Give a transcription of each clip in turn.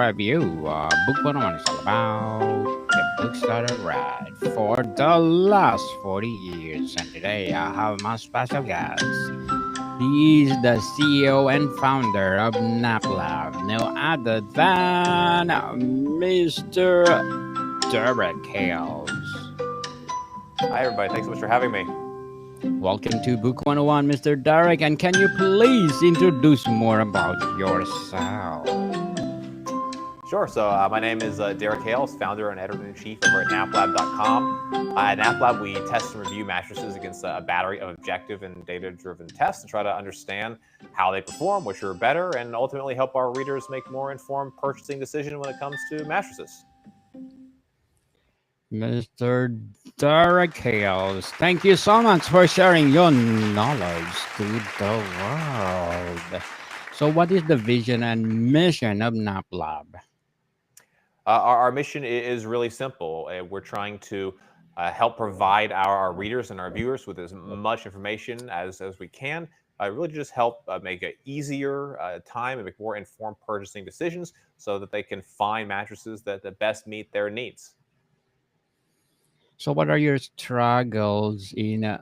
review. Book 101 is all about the books that I read for the last 40 years. And today I have my special guest. He is the CEO and founder of NapLab, no other than Mr. Derek Hales. Hi, everybody. Thanks so much for having me. Welcome to Book 101, Mr. Derek, and can you please introduce more about yourself? Sure. So my name is Derek Hales, founder and editor-in-chief over at naplab.com. At NapLab, we test and review mattresses against a battery of objective and data-driven tests to try to understand how they perform, which are better, and ultimately help our readers make more informed purchasing decisions when it comes to mattresses. Mr. Derek Hales, thank you so much for sharing your knowledge to the world. So, what is the vision and mission of NapLab? Our mission is really simple. We're trying to help provide our readers and our viewers with as much information as we can. Really just help make it easier time and make more informed purchasing decisions so that they can find mattresses that best meet their needs. So, what are your struggles in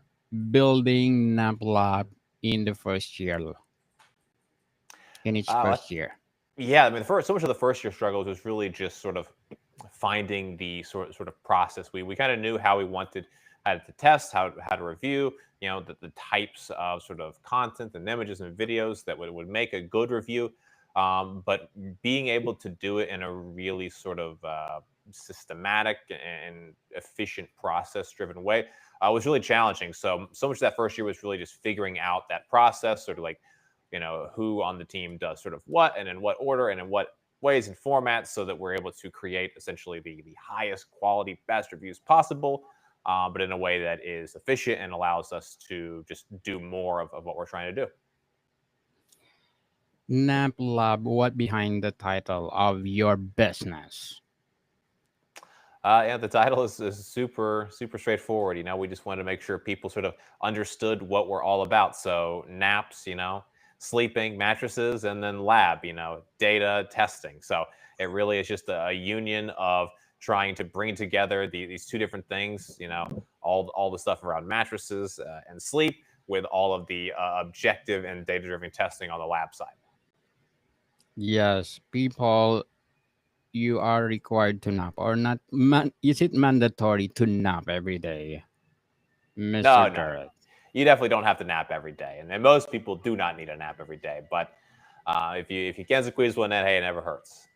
building NapLab in the first year, in its Uh, first year? yeah, I mean, so much of the first year struggles was really just sort of finding the sort of process. We kind of knew how we wanted how to test, how to review, the types of sort of content and images and videos that would make a good review. But being able to do it in a really sort of systematic and efficient process driven way was really challenging. So much of that first year was really just figuring out that process, sort of like who on the team does sort of what and in what order and in what ways and formats, so that we're able to create essentially the highest quality, best reviews possible, but in a way that is efficient and allows us to just do more of what we're trying to do. NapLab, what behind the title of your business? Yeah, the title is super straightforward. We just wanted to make sure people sort of understood what we're all about. So naps, sleeping, mattresses, and then lab, data, testing. So it really is just a union of trying to bring together these two different things, all the stuff around mattresses and sleep with all of the objective and data-driven testing on the lab side. Yes, people, you are required to nap or not? Is it mandatory to nap every day, Mr. No. Derek? You definitely don't have to nap every day, and most people do not need a nap every day. But if you can squeeze one in, hey, it never hurts.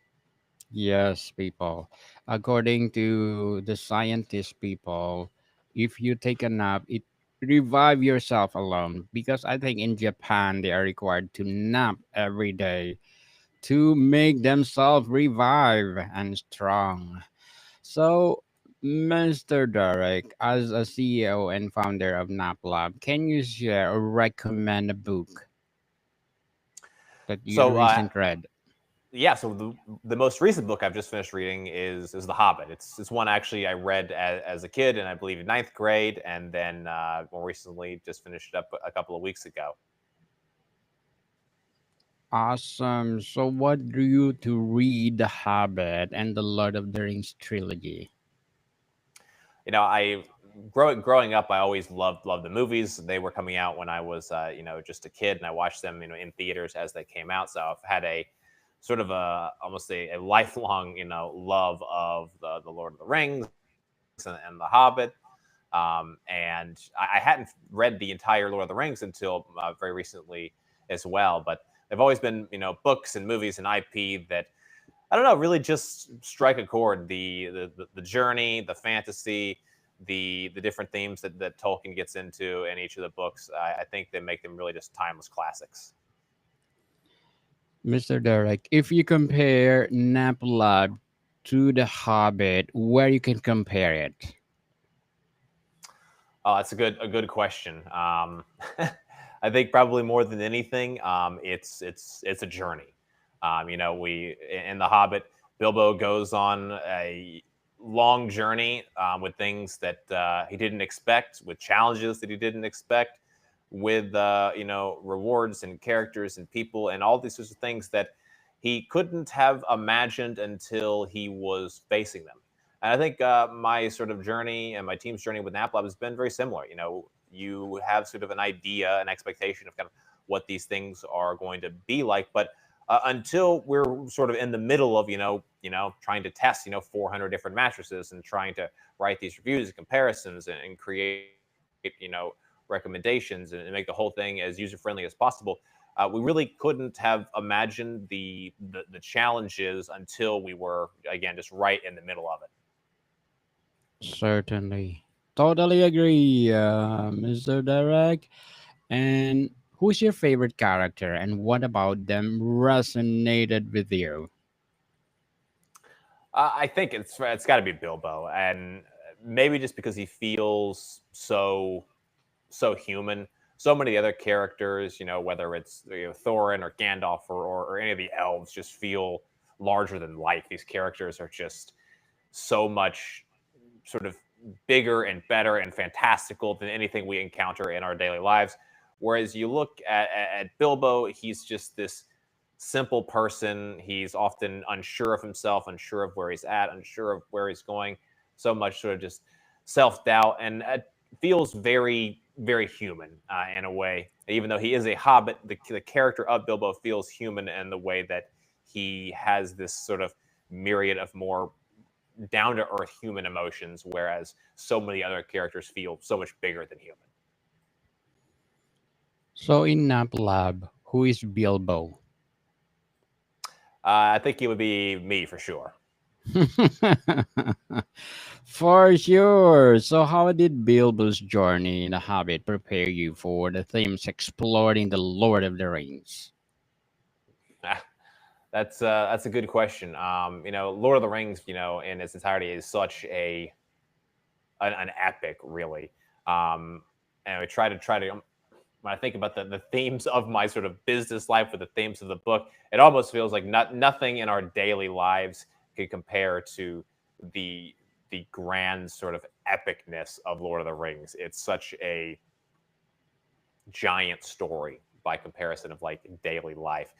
Yes, people. According to the scientist people, if you take a nap, it revive yourself alone because I think in Japan they are required to nap every day to make themselves revive and strong. So, Mr. Derek, as a CEO and founder of NapLab, can you share or recommend a book that you So recently read? yeah, so the most recent book I've just finished reading is The Hobbit. It's one actually I read as a kid, and I believe in ninth grade, and then more recently just finished it up a couple of weeks ago. Awesome. So, what drew you to read The Hobbit and the Lord of the Rings trilogy? I growing up, I always loved the movies. They were coming out when I was just a kid, and I watched them in theaters as they came out. So I've had a sort of almost a lifelong love of the Lord of the Rings and the Hobbit. And I hadn't read the entire Lord of the Rings until very recently as well. But they've always been books and movies and IP that I don't know, really just strike a chord. The journey, the fantasy, the different themes that Tolkien gets into in each of the books. I think they make them really just timeless classics. Mr. Derek, if you compare NapLab to The Hobbit, where you can compare it? Oh, that's a good question. I think probably more than anything, it's a journey. We in the Hobbit, Bilbo goes on a long journey with things that he didn't expect, with challenges that he didn't expect, with rewards and characters and people and all these sorts of things that he couldn't have imagined until he was facing them. And I think my sort of journey and my team's journey with NapLab has been very similar. You have sort of an idea, an expectation of kind of what these things are going to be like, but until we're sort of in the middle of trying to test 400 different mattresses and trying to write these reviews and comparisons and create recommendations and make the whole thing as user friendly as possible, we really couldn't have imagined the challenges until we were again just right in the middle of it. Certainly. Totally agree, Mr. Derek. And who's your favorite character and what about them resonated with you? I think it's got to be Bilbo, and maybe just because he feels so human. So many other characters, whether it's Thorin or Gandalf or any of the elves, just feel larger than life. These characters are just so much sort of bigger and better and fantastical than anything we encounter in our daily lives. Whereas you look at Bilbo, he's just this simple person. He's often unsure of himself, unsure of where he's at, unsure of where he's going. So much sort of just self doubt, and it feels very, very human in a way. Even though he is a hobbit, the character of Bilbo feels human in the way that he has this sort of myriad of more down to earth human emotions, whereas so many other characters feel so much bigger than human. So in Nap Lab, who is Bilbo? I think he would be me for sure. For sure. So how did Bilbo's journey in the Hobbit prepare you for the themes explored in the Lord of the Rings? That's a good question. Lord of the Rings, in its entirety, is such an epic, really. And I try to when I think about the themes of my sort of business life with the themes of the book, it almost feels like nothing in our daily lives could compare to the the grand sort of epicness of Lord of the Rings. It's such a giant story by comparison of like daily life.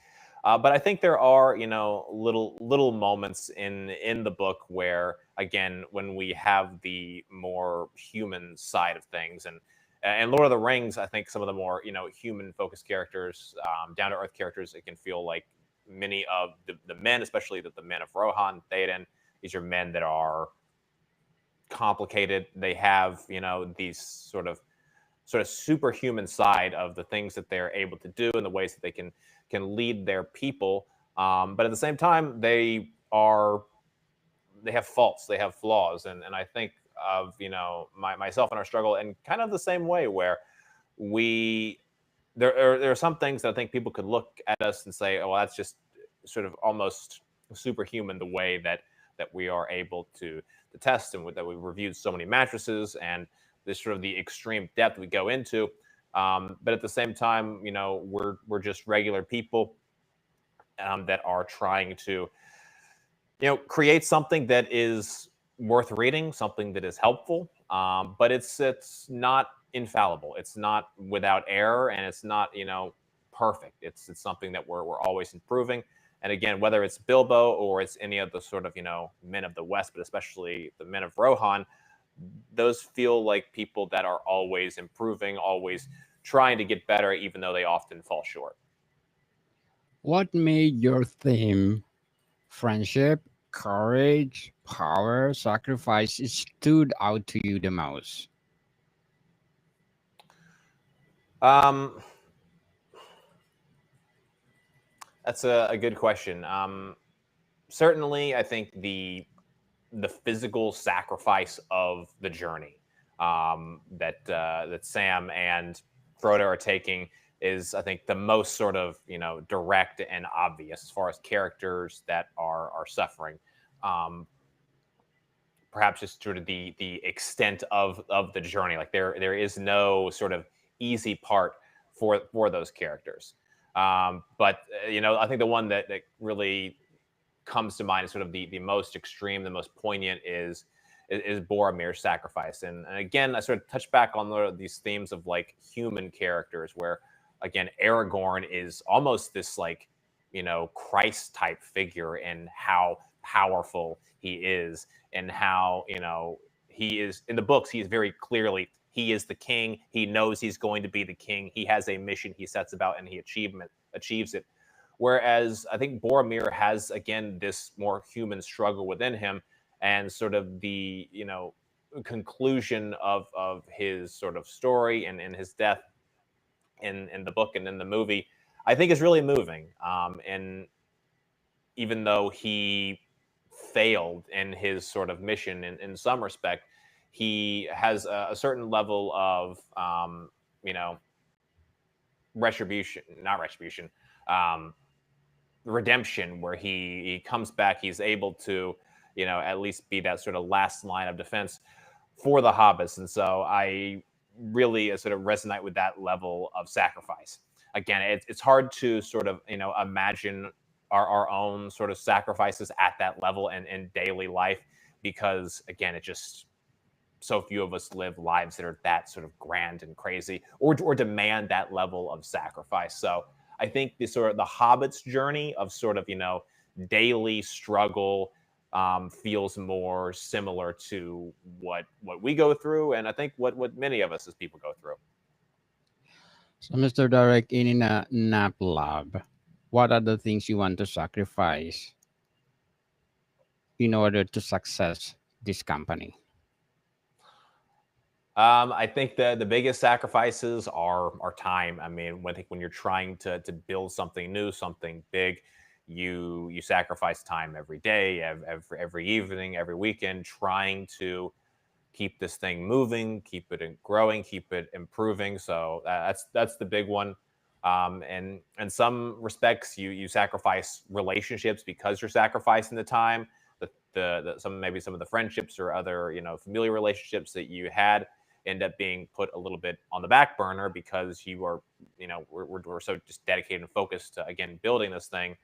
But I think there are, little moments in the book where, again, when we have the more human side of things, and Lord of the Rings, I think some of the more human focused characters, down to earth characters, it can feel like many of the men, especially the men of Rohan, Theoden. These are men that are complicated. They have these sort of superhuman side of the things that they're able to do and the ways that they can lead their people. But at the same time, they have faults, they have flaws, and I think of myself and our struggle in kind of the same way where we there are some things that I think people could look at us and say, oh, well, that's just sort of almost superhuman the way that we are able to test and that we've reviewed so many mattresses and this sort of the extreme depth we go into. But at the same time, we're just regular people that are trying to create something that is worth reading, something that is helpful. But it's not infallible. It's not without error, and it's not perfect. It's something that we're always improving. And again, whether it's Bilbo or it's any of the sort of men of the West, but especially the men of Rohan, those feel like people that are always improving, always trying to get better, even though they often fall short. What made your theme, friendship, courage, power, sacrifice, stood out to you the most? Um, that's a good question. Certainly, I think the physical sacrifice of the journey that Sam and Frodo are taking is, I think, the most sort of direct and obvious as far as characters that are suffering. Um, Perhaps just sort of the extent of the journey. Like there is no sort of easy part for those characters. But I think the one that really comes to mind is sort of the most extreme, the most poignant is Boromir's sacrifice. And again, I sort of touch back on these themes of like human characters, where again Aragorn is almost this like Christ type figure, and how powerful he is, and how he is in the books. He is very clearly, he is the king. He knows he's going to be the king. He has a mission he sets about, and he achieves it. Whereas I think Boromir has, again, this more human struggle within him, and sort of the conclusion of his sort of story and his death in the book and in the movie, I think is really moving. And even though he failed in his sort of mission in some respect, he has a certain level of you know retribution, not retribution, um, redemption, where he comes back. He's able to at least be that sort of last line of defense for the hobbits. And so I really sort of resonate with that level of sacrifice. Again, it's hard to sort of imagine our own sort of sacrifices at that level and in daily life, because again, it just, so few of us live lives that are that sort of grand and crazy, or demand that level of sacrifice. So I think the sort of the Hobbit's journey of sort of daily struggle feels more similar to what we go through, and I think what many of us as people go through. So, Mr. Derek, in a nap lab, what are the things you want to sacrifice in order to success this company? I think the biggest sacrifices are time. I mean, I think when you're trying to build something new, something big, you sacrifice time every day, every evening, every weekend, trying to keep this thing moving, keep it growing, keep it improving. So that's the big one. And in some respects, you sacrifice relationships because you're sacrificing the time. Maybe some of the friendships or other familiar relationships that you had end up being put a little bit on the back burner, because you are we're so just dedicated and focused to, again, building this thing.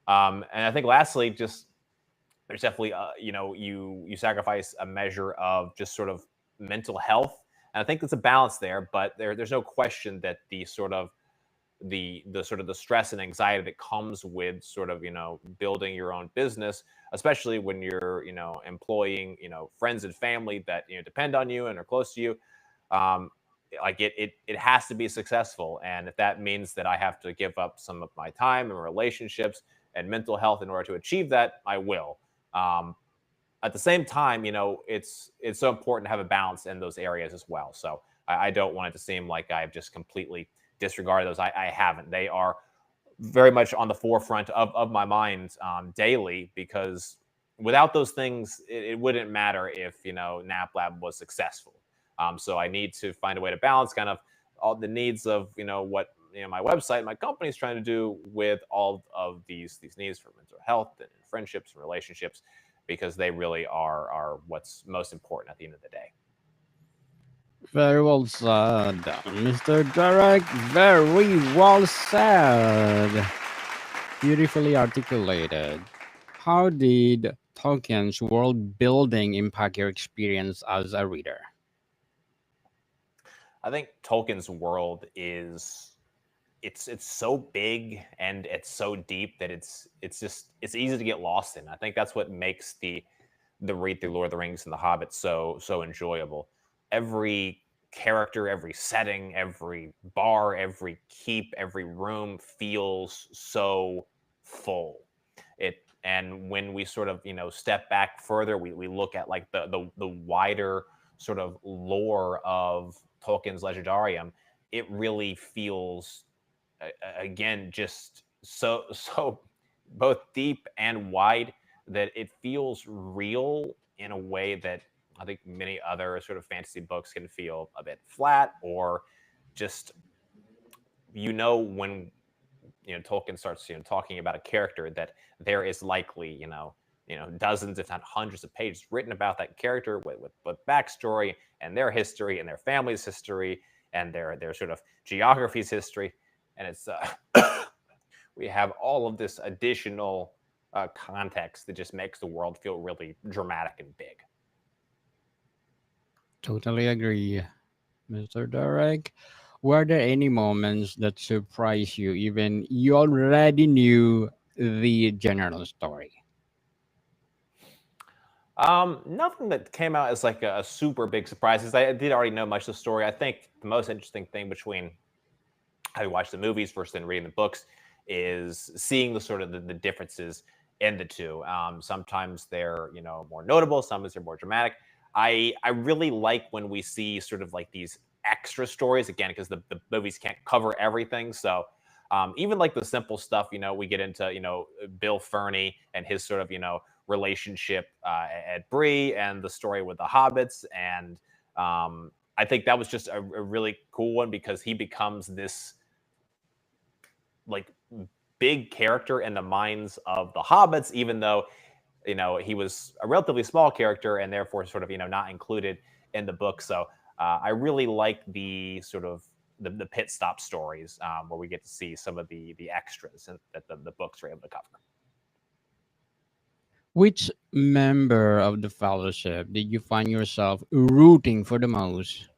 And I think lastly, just there's definitely you sacrifice a measure of just sort of mental health, and I think there's a balance there. But there's no question that the stress and anxiety that comes with sort of building your own business, especially when you're employing friends and family that depend on you and are close to you, um like it has to be successful. And if that means that I have to give up some of my time and relationships and mental health in order to achieve that, I will. um at the same time, it's so important to have a balance in those areas as well. So I don't want it to seem like I've just completely disregarded those. I haven't. They are very much on the forefront of my mind daily, because without those things, it wouldn't matter if Nap Lab was successful. So I need to find a way to balance kind of all the needs of what my website, my company is trying to do, with all of these needs for mental health and friendships and relationships, because they really are what's most important at the end of the day. Very well said, Mr. Derek. Very well said. Beautifully articulated. How did Tolkien's world building impact your experience as a reader? I think Tolkien's world is it's so big and it's so deep that it's easy to get lost in. I think that's what makes the read through Lord of the Rings and The Hobbit so enjoyable. Every character, every setting, every bar, every keep, every room feels so full. And when we sort of step back further, we look at like the wider sort of lore of Tolkien's Legendarium, it really feels again just so both deep and wide, that it feels real in a way that I think many other sort of fantasy books can feel a bit flat, or just when Tolkien starts talking about a character, that there is likely dozens if not hundreds of pages written about that character with backstory and their history and their family's history and their sort of geography's history. And it's we have all of this additional context that just makes the world feel really dramatic and big. Totally agree, Mr. Derek. Were there any moments that surprised you, even you already knew the general story? Nothing that came out as like a super big surprise, because I did already know much of the story. I think the most interesting thing between having watched the movies versus then reading the books is seeing the sort of the differences in the two. Sometimes they're more notable, sometimes they're more dramatic. I really like when we see sort of like these extra stories again, because the movies can't cover everything. So even like the simple stuff, we get into Bill Ferny and his sort of relationship at Bree, and the story with the hobbits. And I think that was just a really cool one, because he becomes this like big character in the minds of the hobbits, even though he was a relatively small character and therefore sort of not included in the book. So I really like the sort of the pit stop stories, where we get to see some of the extras that the books are able to cover. Which member of the fellowship did you find yourself rooting for the most?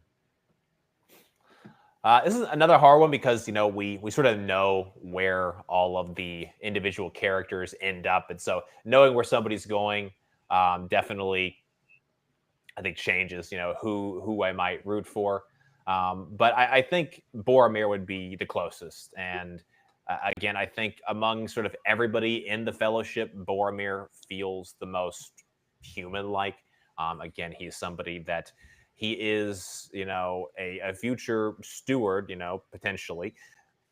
This is another hard one, because we sort of know where all of the individual characters end up, and so knowing where somebody's going definitely, I think, changes who I might root for. But I think Boromir would be the closest, and again, I think among sort of everybody in the Fellowship, Boromir feels the most human-like. Again, he's somebody that he is, a future steward, potentially.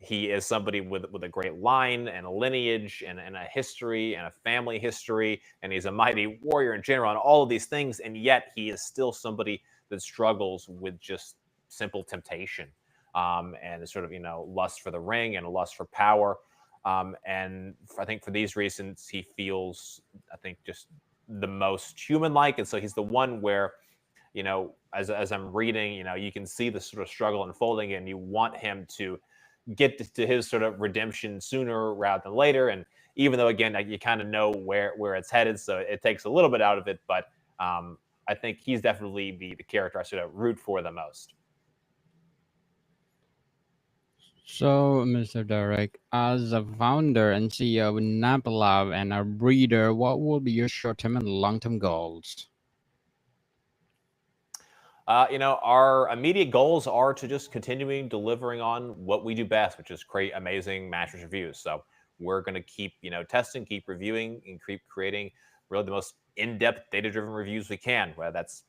He is somebody with a great line and a lineage and a history and a family history, and he's a mighty warrior in general and all of these things, and yet he is still somebody that struggles with just simple temptation, and sort of lust for the ring and a lust for power. And I think for these reasons he feels, I think, just the most human like, and so he's the one where as I'm reading, you can see the sort of struggle unfolding, and you want him to get to his sort of redemption sooner rather than later. And even though, again, like, you kind of know where it's headed, so it takes a little bit out of it. But I think he's definitely the character I sort of root for the most. So, Mr. Derek, as a founder and CEO of Napalab and a breeder, what will be your short-term and long-term goals? Our immediate goals are to just continuing delivering on what we do best, which is create amazing mattress reviews. So we're going to keep, testing, keep reviewing, and keep creating really the most in-depth, data-driven reviews we can. Whether that's,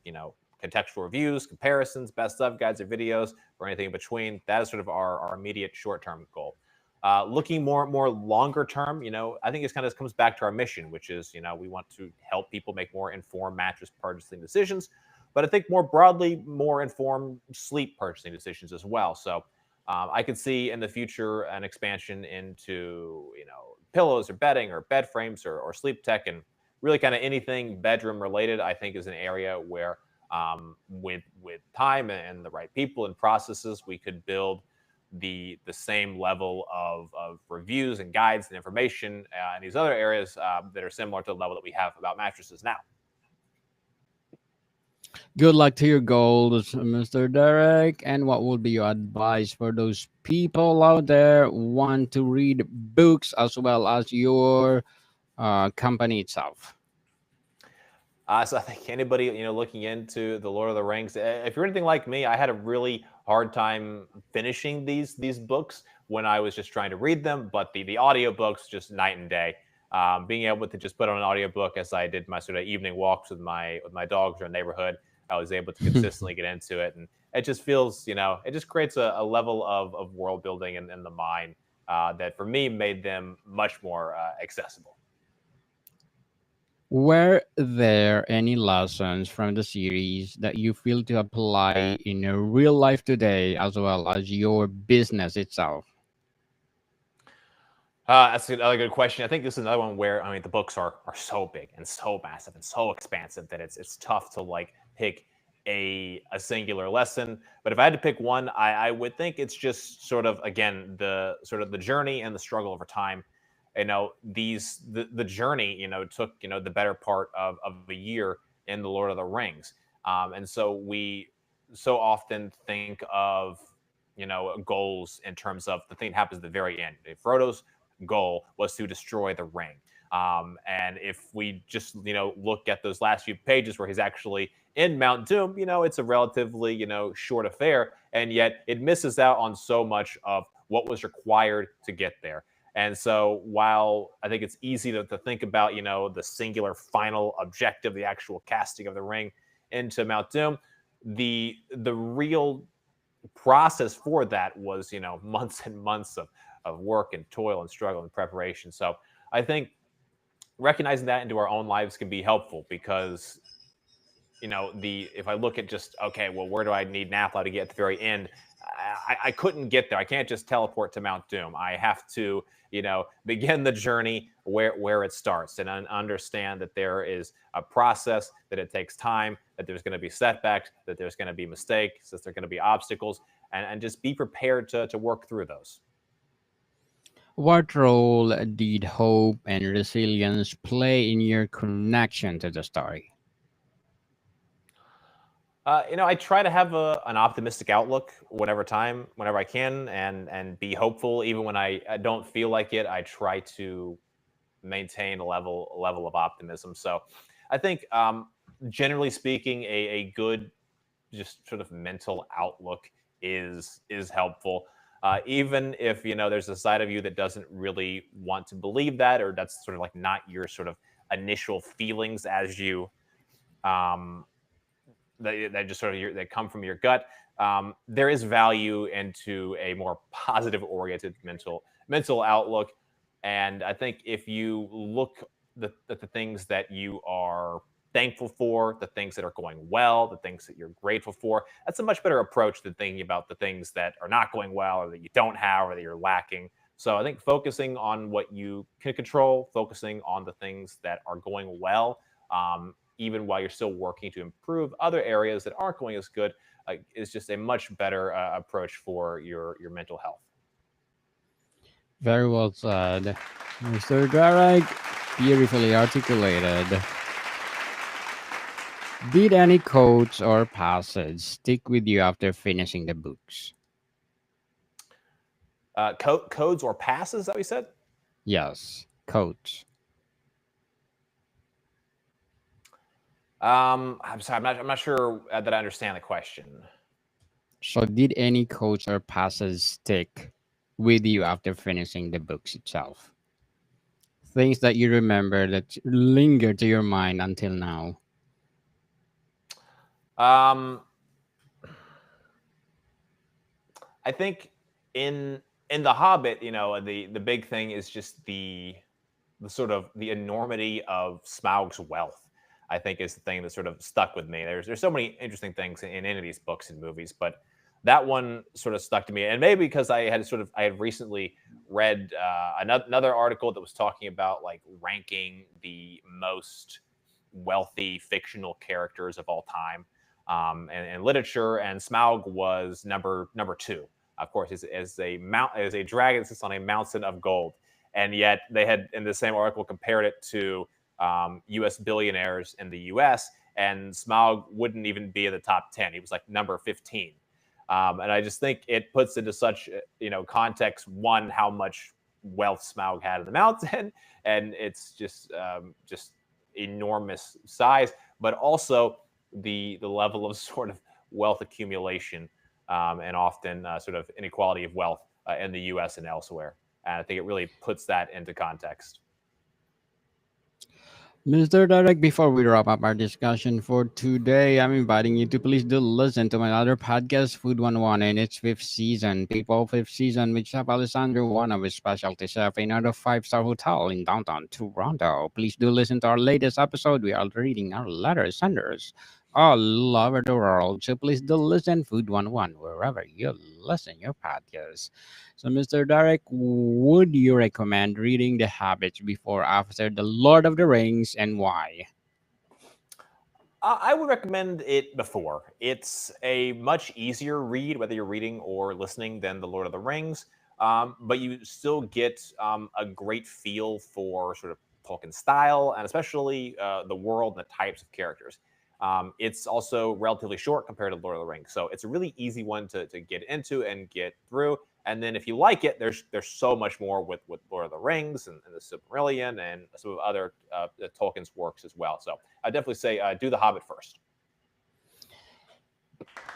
contextual reviews, comparisons, best of guides or videos, or anything in between. That is sort of our immediate short-term goal. Looking more longer term, I think it kind of comes back to our mission, which is, we want to help people make more informed mattress purchasing decisions, but I think more broadly, more informed sleep purchasing decisions as well. So I could see in the future an expansion into pillows or bedding or bed frames or sleep tech, and really kind of anything bedroom related. I think is an area where with time and the right people and processes, we could build the same level of reviews and guides and information in these other areas that are similar to the level that we have about mattresses now. Good luck to your goals, Mr. Derek. And what would be your advice for those people out there want to read books as well as your company itself? So I think anybody looking into the Lord of the Rings, if you're anything like me, I had a really hard time finishing these books when I was just trying to read them. But the audiobooks, just night and day. Being able to just put on an audiobook as I did my sort of evening walks with my dogs or neighborhood, I was able to consistently get into it, and it just feels, it just creates a level of world building in the mind that for me made them much more accessible. Were there any lessons from the series that you feel to apply in your real life today as well as your business itself? That's another good question. I think this is another one where, I mean, the books are so big and so massive and so expansive that it's tough to like pick a singular lesson. But if I had to pick one, I would think it's just sort of, again, the sort of the journey and the struggle over time. The journey took the better part of a year in the Lord of the Rings, and so we so often think of goals in terms of the thing that happens at the very end. Frodo's goal was to destroy the ring. And if we just look at those last few pages where he's actually in Mount Doom, it's a relatively short affair, and yet it misses out on so much of what was required to get there. And so while I think it's easy to think about the singular final objective, the actual casting of the ring into Mount Doom, the real process for that was months and months of work and toil and struggle and preparation. So I think recognizing that into our own lives can be helpful because the if I look at just okay, well, where do I need Nafla to get at the very end? I couldn't get there. I can't just teleport to Mount Doom. I have to begin the journey where it starts and understand that there is a process, that it takes time, that there's going to be setbacks, that there's going to be mistakes, that there's going to be obstacles, and just be prepared to work through those. What role did hope and resilience play in your connection to the story? I try to have an optimistic outlook whenever I can, and be hopeful even when I don't feel like it. I try to maintain a level of optimism. So, I think generally speaking, a good just sort of mental outlook is helpful. Even if there's a side of you that doesn't really want to believe that, or that's sort of like not your sort of initial feelings as you um, that just sort of that come from your gut. There is value into a more positive oriented mental outlook, and I think if you look at the things that you are thankful for, the things that are going well, the things that you're grateful for, that's a much better approach than thinking about the things that are not going well or that you don't have or that you're lacking. So I think focusing on what you can control, focusing on the things that are going well, even while you're still working to improve other areas that aren't going as good, is just a much better approach for your mental health. Very well said, Mr. Derek. Beautifully articulated. Did any quotes or passage stick with you after finishing the books? Codes or passes that we said. Yes, quotes. I'm sorry, I'm not sure that I understand the question. So, did any quotes or passages stick with you after finishing the books itself? Things that you remember that linger to your mind until now. Um, I think in in the Hobbit, the big thing is just the sort of the enormity of Smaug's wealth. I think is the thing that sort of stuck with me. There's so many interesting things in any of these books and movies, but that one sort of stuck to me, and maybe because I had recently read another article that was talking about like ranking the most wealthy fictional characters of all time in literature, and Smaug was number two. Of course, as a dragon sits on a mountain of gold, and yet they had in the same article compared it to U.S. billionaires in the U.S. and Smaug wouldn't even be in the top 10. He was like number 15, and I just think it puts into such context one how much wealth Smaug had in the mountain, and it's just enormous size, but also the level of sort of wealth accumulation and often sort of inequality of wealth in the U.S. and elsewhere. And I think it really puts that into context. Mr. Derek, before we wrap up our discussion for today, I'm inviting you to please do listen to my other podcast, Food 101, in its fifth season. People, fifth season with Chef Alessandro, one of his specialty chef in a five-star hotel in downtown Toronto. Please do listen to our latest episode. We are reading our letter senders all over the world. So please do listen, Food 101, wherever you listen your podcast. So, Mr. Derek, would you recommend reading The Habits before or after The Lord of the Rings and why? I would recommend it before. It's a much easier read, whether you're reading or listening, than The Lord of the Rings. But you still get a great feel for sort of Tolkien style and especially the world and the types of characters. It's also relatively short compared to Lord of the Rings, so it's a really easy one to get into and get through. And then if you like it, there's so much more with Lord of the Rings and the Silmarillion and some of other Tolkien's works as well. So I definitely say do The Hobbit first.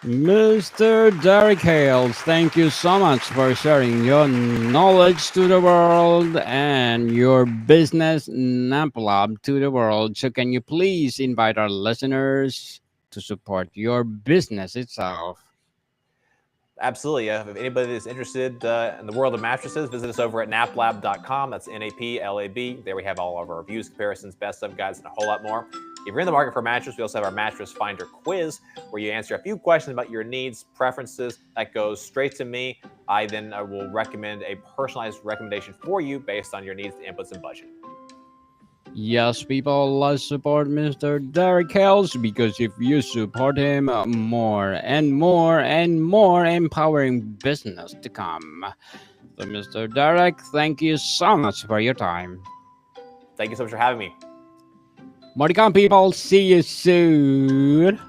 Mr. Derek Hales, thank you so much for sharing your knowledge to the world and your business Naplab to the world. So, can you please invite our listeners to support your business itself? Absolutely. Yeah. If anybody is interested in the world of mattresses, visit us over at naplab.com. That's NAPLAB. There we have all of our reviews, comparisons, best of guides, and a whole lot more. If you're in the market for a mattress, we also have our Mattress Finder quiz where you answer a few questions about your needs, preferences. That goes straight to me. I then will recommend a personalized recommendation for you based on your needs, inputs, and budget. Yes, people, let's support Mr. Derek Hales because if you support him, more and more and more empowering business to come. So, Mr. Derek, thank you so much for your time. Thank you so much for having me. More to come, people. See you soon.